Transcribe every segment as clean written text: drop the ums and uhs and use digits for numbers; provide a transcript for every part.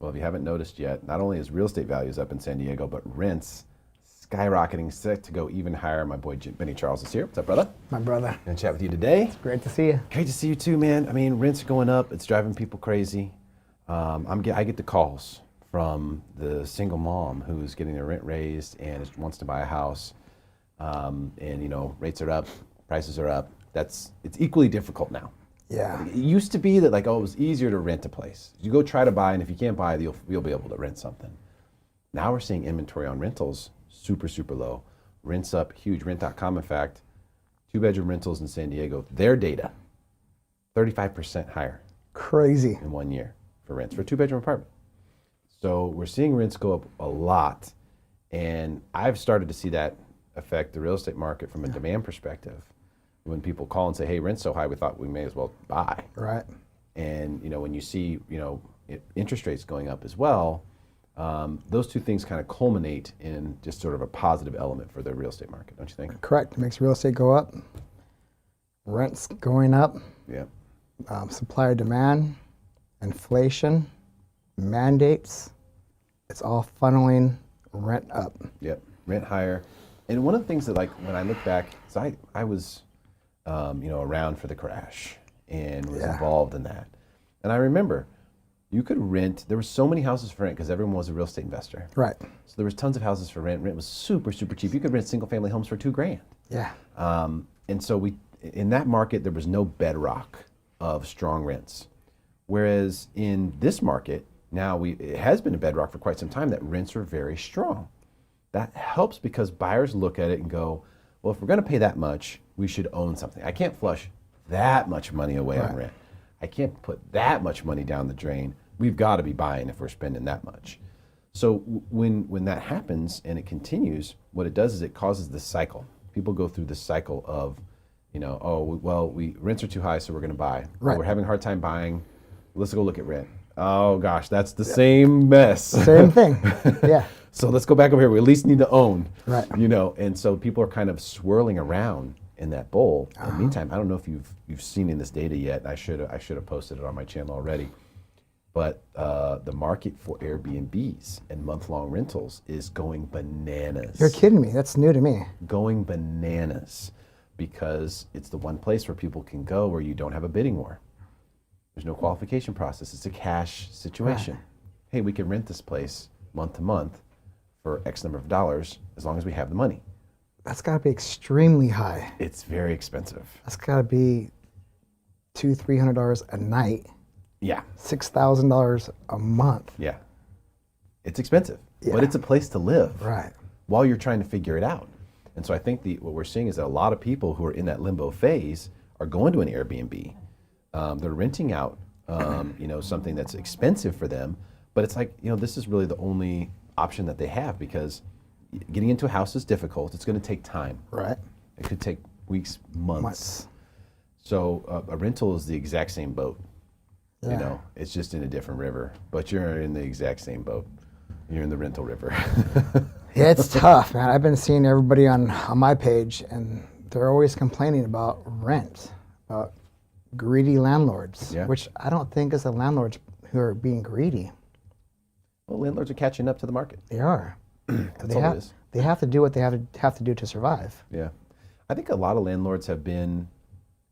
Well, if you haven't noticed yet, not only is real estate values up in San Diego, but rents skyrocketing, set to go even higher. My boy Benny Charles is here. What's up, brother? My brother. Gonna chat with you today. It's great to see you. Great to see you too, man. I mean, rents are going up. It's driving people crazy. I get the calls from the single mom who's getting their rent raised and wants to buy a house. And you know, rates are up, prices are up. It's equally difficult now. Yeah. It used to be that like, oh, it was easier to rent a place. You go try to buy, and if you can't buy, you'll be able to rent something. Now we're seeing inventory on rentals super, super low. Rents up huge. Rent.com, in fact, 2-bedroom rentals in San Diego, their data, 35% higher. Crazy. In 1 year for rents for a 2-bedroom apartment. So we're seeing rents go up a lot, and I've started to see that affect the real estate market from a demand perspective. When people call and say, hey, rent's so high, we thought we may as well buy. Right. And you know, when you see, you know, interest rates going up as well, those two things kind of culminate in just sort of a positive element for the real estate market, don't you think? Correct. It makes real estate go up. Rents going up. Yeah. Supply demand, inflation, mandates. It's all funneling rent up. Yep. Rent higher. And one of the things that, like, when I look back, so I was, you know, around for the crash and was involved in that. And I remember you could rent, there were so many houses for rent because everyone was a real estate investor. Right. So there was tons of houses for rent. Rent was super, super cheap. You could rent single family homes for $2,000. Yeah. And so in that market, there was no bedrock of strong rents. Whereas in this market, now it has been a bedrock for quite some time that rents are very strong. That helps because buyers look at it and go, well, if we're going to pay that much, we should own something. I can't flush that much money away on rent. I can't put that much money down the drain. We've got to be buying if we're spending that much. So when that happens and it continues, what it does is it causes this cycle. People go through this cycle of, you know, oh, well, rents are too high, so we're going to buy. Right. Oh, we're having a hard time buying. Let's go look at rent. Oh gosh, that's the same mess. Same thing. Yeah. So let's go back over here. We at least need to own. Right. You know, and so people are kind of swirling around in that bowl. In the meantime, I don't know if you've seen in this data yet. I should have posted it on my channel already. But the market for Airbnbs and month-long rentals is going bananas. You're kidding me. That's new to me. Going bananas because it's the one place where people can go where you don't have a bidding war. There's no qualification process. It's a cash situation. Right. Hey, we can rent this place month to month for X number of dollars as long as we have the money. That's got to be extremely high. It's very expensive. That's got to be $200-300 a night. Yeah. $6,000 a month. Yeah. It's expensive, Yeah. but it's a place to live Right. while you're trying to figure it out. And so I think what we're seeing is that a lot of people who are in that limbo phase are going to an Airbnb. They're renting out, you know, something that's expensive for them, but it's like, you know, this is really the only option that they have because getting into a house is difficult. It's going to take time. Right. It could take weeks, months. So a rental is the exact same boat. Yeah. You know, it's just in a different river, but you're in the exact same boat. You're in the rental river. Yeah, it's tough, man. I've been seeing everybody on my page, and they're always complaining about rent, about greedy landlords, which I don't think is the landlords who are being greedy. Well, landlords are catching up to the market. They are. That's all it is. They have to do what they have to do to survive. Yeah. I think a lot of landlords have been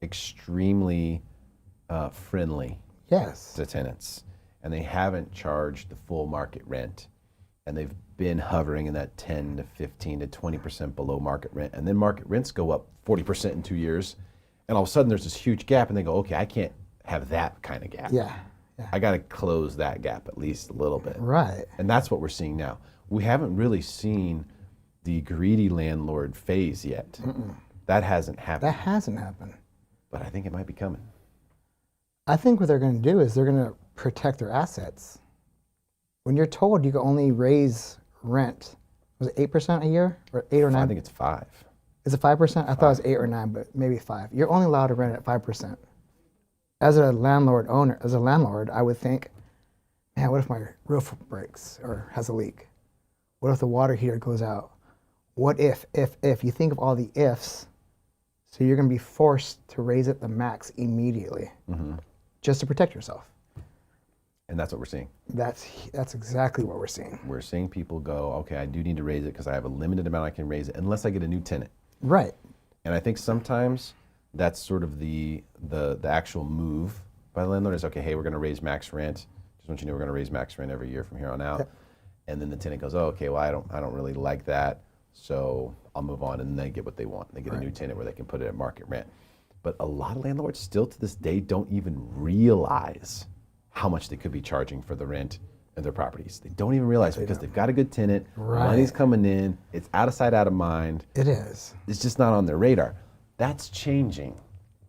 extremely friendly to tenants, and they haven't charged the full market rent, and they've been hovering in that 10 to 15 to 20% below market rent, and then market rents go up 40% in 2 years, and all of a sudden there's this huge gap, and they go, okay, I can't have that kind of gap. Yeah. I got to close that gap at least a little bit. Right. And that's what we're seeing now. We haven't really seen the greedy landlord phase yet. That hasn't happened. That hasn't happened. But I think it might be coming. I think what they're going to do is they're going to protect their assets. When you're told you can only raise rent, was it 8% a year or 8 or 9? I think it's 5. Is it 5%? I thought it was 8 or 9, but maybe 5. You're only allowed to rent at 5%. As a landlord, I would think, man, what if my roof breaks or has a leak? What if the water heater goes out? What if? You think of all the ifs, so you're going to be forced to raise it the max immediately just to protect yourself. And that's what we're seeing. That's exactly what we're seeing. We're seeing people go, okay, I do need to raise it because I have a limited amount I can raise it unless I get a new tenant. Right. And I think sometimes that's sort of the actual move by the landlord is, okay, hey, we're going to raise max rent. Just want you to know we're going to raise max rent every year from here on out. Yep. And then the tenant goes, oh, okay, well, I don't really like that, so I'll move on. And then they get what they want. They get a new tenant where they can put it at market rent. But a lot of landlords still to this day don't even realize how much they could be charging for the rent of their properties. They don't even realize because they've got a good tenant, money's coming in, it's out of sight, out of mind. It is. It's just not on their radar. That's changing.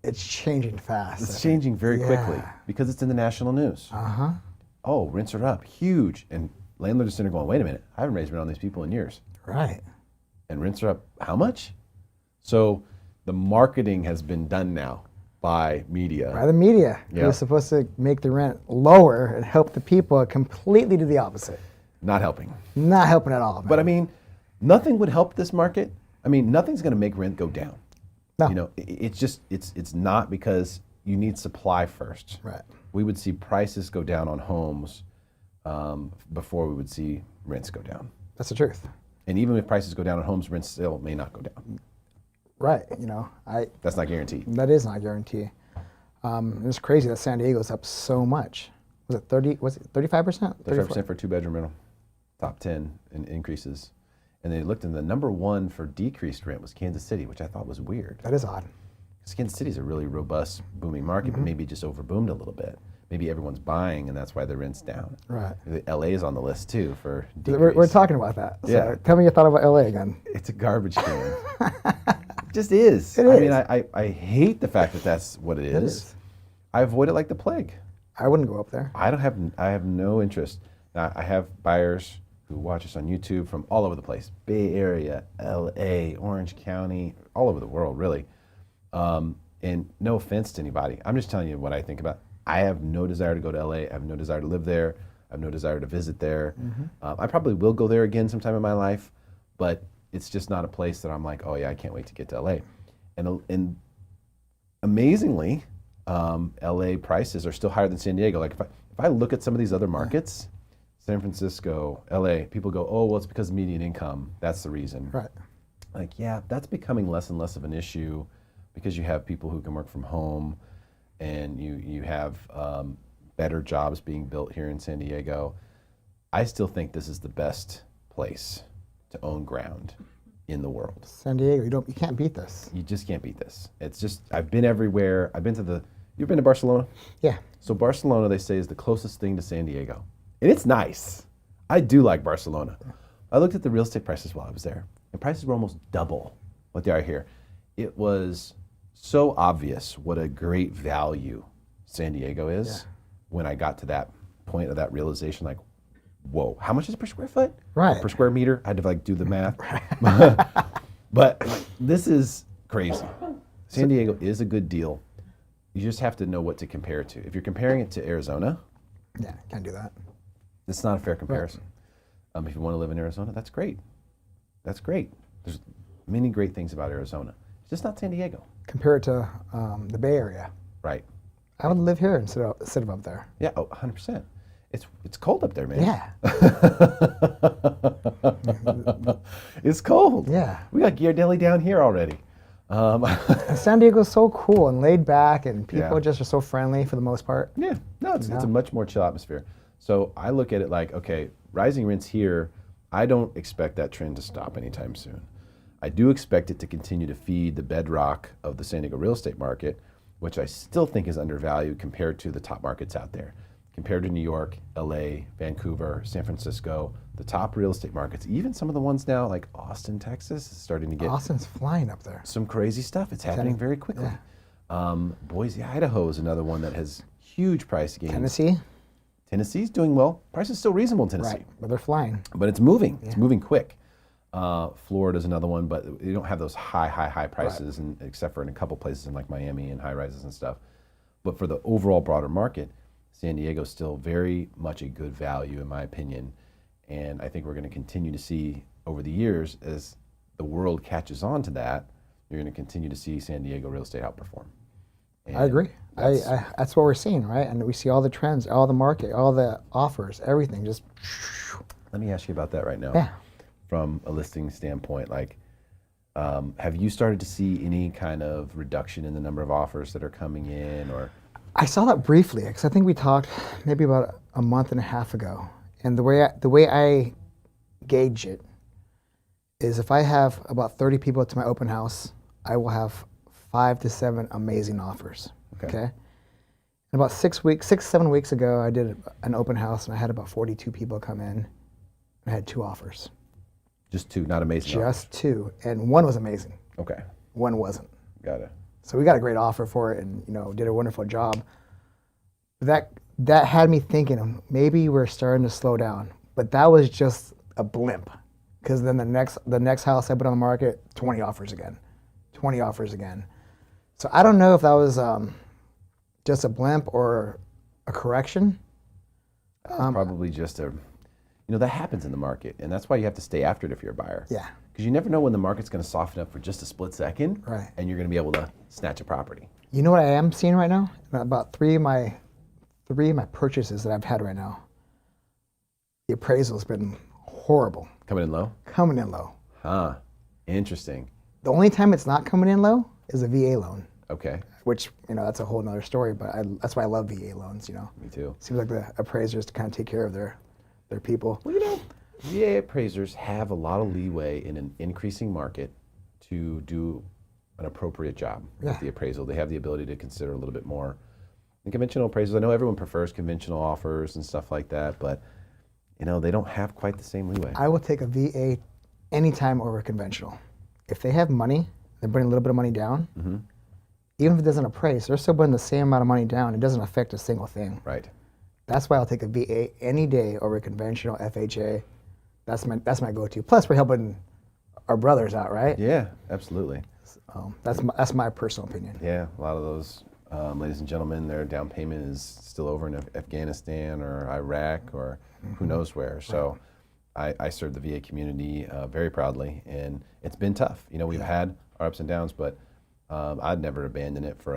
It's changing fast. It's changing very quickly because it's in the national news. Uh-huh. Oh, rents are up, huge. And landlords are sitting there going, wait a minute, I haven't raised rent on these people in years. Right. And rents are up how much? So the marketing has been done now by media. By the media. Yeah. Who's supposed to make the rent lower and help the people completely do the opposite. Not helping. Not helping at all. Man. But I mean, nothing would help this market. I mean, nothing's going to make rent go down. No. You know, it's just, it's not because you need supply first. Right. We would see prices go down on homes before we would see rents go down. That's the truth. And even if prices go down on homes, rents still may not go down. Right. You know, That's not guaranteed. that is not a guarantee. It's crazy that San Diego's up so much. Was it 35%? 35% for a two-bedroom rental, top 10 in increases. And they looked, and the number one for decreased rent was Kansas City, which I thought was weird. That is odd. Because Kansas City is a really robust, booming market, but maybe just overboomed a little bit. Maybe everyone's buying, and that's why the rent's down. Right. LA is on the list too for decrease. We're talking about that. So Yeah. tell me your thought about LA again. It's a garbage can. It just is. It I is. mean, I hate the fact that that's what it is. I avoid it like the plague. I wouldn't go up there. I have no interest. Now, I have buyers who watch us on YouTube from all over the place. Bay Area, LA, Orange County, all over the world, really. And no offense to anybody. I'm just telling you what I think about. I have no desire to go to LA. I have no desire to live there. I have no desire to visit there. I probably will go there again sometime in my life, but it's just not a place that I'm like, oh yeah, I can't wait to get to LA. And amazingly, LA prices are still higher than San Diego. Like if I look at some of these other markets, San Francisco, LA, people go, oh, well, it's because of median income. That's the reason. Right. Like, yeah, that's becoming less and less of an issue because you have people who can work from home and you have better jobs being built here in San Diego. I still think this is the best place to own ground in the world. San Diego, you can't beat this. You just can't beat this. It's just, I've been everywhere. You've been to Barcelona? Yeah. So Barcelona, they say, is the closest thing to San Diego. And it's nice. I do like Barcelona. I looked at the real estate prices while I was there, and prices were almost double what they are here. It was so obvious what a great value San Diego is when I got to that point of that realization, like, whoa, how much is it per square foot? Right. Per square meter? I had to do the math. But this is crazy. San Diego is a good deal. You just have to know what to compare it to. If you're comparing it to Arizona, Yeah, can't do that. it's not a fair comparison. If you want to live in Arizona, that's great. That's great. There's many great things about Arizona. It's just not San Diego. Compare it to the Bay Area. Right. I would live here instead of up there. Yeah, 100%. It's cold up there, man. Yeah. It's cold. Yeah. We got Ghirardelli down here already. And San Diego's so cool and laid back, and people Yeah. just are so friendly for the most part. Yeah, no, it's a much more chill atmosphere. So I look at it like, okay, rising rents here, I don't expect that trend to stop anytime soon. I do expect it to continue to feed the bedrock of the San Diego real estate market, which I still think is undervalued compared to the top markets out there. Compared to New York, LA, Vancouver, San Francisco, the top real estate markets, even some of the ones now like Austin, Texas, is starting to get Austin's flying up there. some crazy stuff. It's happening very quickly. Boise, Idaho is another one that has huge price gains. Tennessee? Tennessee's doing well. Price is still reasonable in Tennessee. Right, but they're flying. But it's moving. It's moving quick. Florida's another one, but you don't have those high prices, and except for in a couple places in like Miami and high rises and stuff. But for the overall broader market, San Diego's still very much a good value in my opinion. And I think we're going to continue to see over the years as the world catches on to that, you're going to continue to see San Diego real estate outperform. And I agree. That's what we're seeing, right? And we see all the trends, all the market, all the offers, everything. Just Let me ask you about that right now. yeah. From a listing standpoint, like, have you started to see any kind of reduction in the number of offers that are coming in, or? I saw that briefly because I think we talked maybe about a month and a half ago. And the way I gauge it is if I have about 30 people to my open house, I will have 5 to 7 amazing offers. Okay. And about 7 weeks ago, I did an open house and I had about 42 people come in. I had 2 offers. Just 2, not amazing. Just 2, and 1 was amazing. Okay. 1 wasn't. Got it. So we got a great offer for it, and did a wonderful job. That had me thinking maybe we're starting to slow down, but that was just a blimp, because then the next house I put on the market, 20 offers again, 20 offers again. So I don't know if that was just a blimp or a correction. Probably just that happens in the market, and that's why you have to stay after it if you're a buyer. Yeah. Because you never know when the market's going to soften up for just a split second, Right. and you're going to be able to snatch a property. You know what I am seeing right now? About three of my purchases that I've had right now, the appraisal's been horrible. Coming in low? Coming in low. Huh. Interesting. The only time it's not coming in low is a VA loan, Okay. which, that's a whole nother story, but that's why I love VA loans, Me too. Seems like the appraisers to kind of take care of their people. Well, VA appraisers have a lot of leeway in an increasing market to do an appropriate job with the appraisal. They have the ability to consider a little bit more than conventional appraisals. I know everyone prefers conventional offers and stuff like that, but they don't have quite the same leeway. I will take a VA anytime over conventional. If they have money, they're putting a little bit of money down. Mm-hmm. Even if it doesn't appraise, they're still putting the same amount of money down. It doesn't affect a single thing. Right. That's why I'll take a VA any day over conventional FHA. That's my go-to. Plus, we're helping our brothers out, right? Yeah, absolutely. That's my personal opinion. Yeah, a lot of those ladies and gentlemen, their down payment is still over in Afghanistan or Iraq or who knows where. So I serve the VA community very proudly, and it's been tough. We've had our ups and downs, but I'd never abandon it for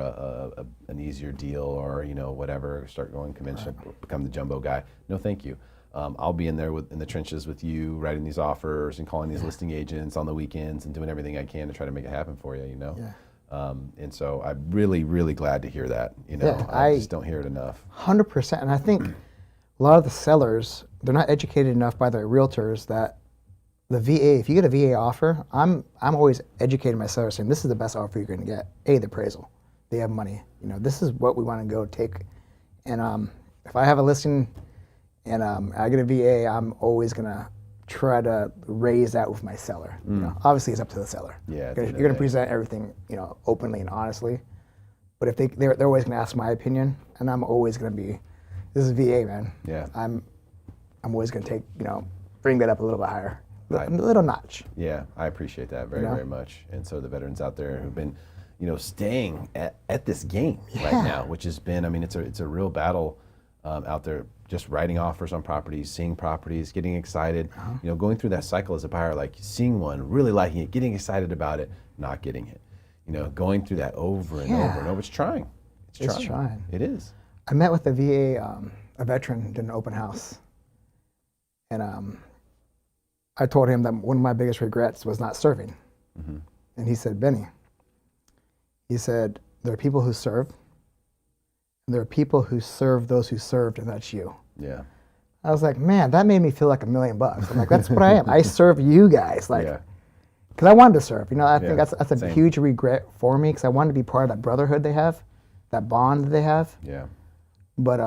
an easier deal or whatever. Start going conventional, become the jumbo guy. No, thank you. I'll be in there in the trenches with you, writing these offers and calling these listing agents on the weekends and doing everything I can to try to make it happen for you. Yeah. And so I'm really, really glad to hear that. I just don't hear it enough. 100%. And I think a lot of the sellers, they're not educated enough by their realtors that the VA, if you get a VA offer, I'm always educating my sellers saying this is the best offer you're going to get. The appraisal. They have money. This is what we want to go take. And if I have a listing and I get a VA, I'm always going to try to raise that with my seller. Obviously, it's up to the seller. Yeah, You're going to present everything, openly and honestly. But if they're always going to ask my opinion, and I'm always going to be, this is VA, man. Yeah. I'm always going to take, bring that up a little bit higher, a little notch. Yeah, I appreciate that very, very much. And so the veterans out there who've been, staying at this game right now, which has been, it's a real battle out there. Just writing offers on properties, seeing properties, getting excited, going through that cycle as a buyer, like seeing one, really liking it, getting excited about it, not getting it, going through that over and over and over. It's trying. It's trying. It is. I met with a VA, a veteran, did an open house, and I told him that one of my biggest regrets was not serving. Mm-hmm. And he said, Benny, he said, there are people who serve, there are people who serve those who served, and that's you. Yeah. I was like, man, that made me feel like $1 million. I'm like, that's what I am. I serve you guys, because I wanted to serve. I think that's a huge regret for me, because I wanted to be part of that brotherhood they have, that bond that they have. Yeah. But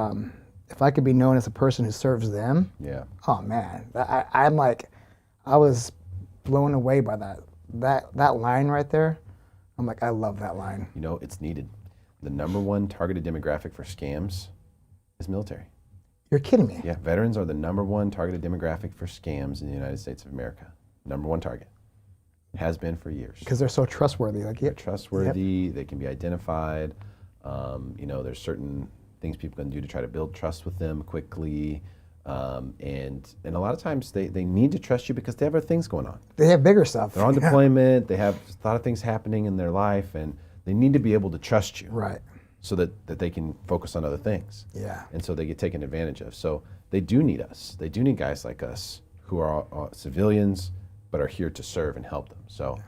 if I could be known as a person who serves them, oh man, I'm like, I was blown away by that line right there. I'm like, I love that line. It's needed. The number one targeted demographic for scams is military. You're kidding me. Yeah, veterans are the number one targeted demographic for scams in the United States of America. Number one target. Has been for years. Because they're so trustworthy. They're trustworthy, they can be identified. There's certain things people can do to try to build trust with them quickly. And a lot of times they need to trust you because they have other things going on. They have bigger stuff. They're on deployment, they have a lot of things happening in their life, and they need to be able to trust you. Right. so that they can focus on other things. Yeah. And so they get taken advantage of. So they do need us. They do need guys like us who are civilians, but are here to serve and help them. So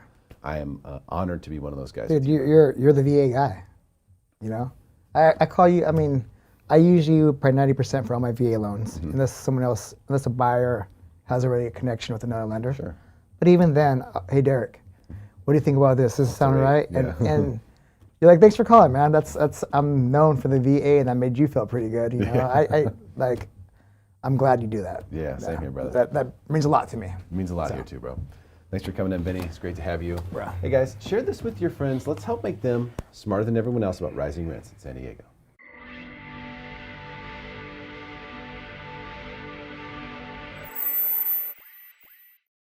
I am honored to be one of those guys. Dude, you're the VA guy. You know, I call you. I mean, I use you probably 90% for all my VA loans, unless someone else, unless a buyer has already a connection with another lender. Sure. But even then, hey Derrick, what do you think about this? Does this sound right? Yeah. And you're like, thanks for calling, man. That's I'm known for the VA, and that made you feel pretty good. You know, I like. I'm glad you do that. Yeah, same here, brother. That means a lot to me. It means a lot here too, bro. Thanks for coming in, Benny. It's great to have you. Bro. Hey guys, share this with your friends. Let's help make them smarter than everyone else about rising rents in San Diego.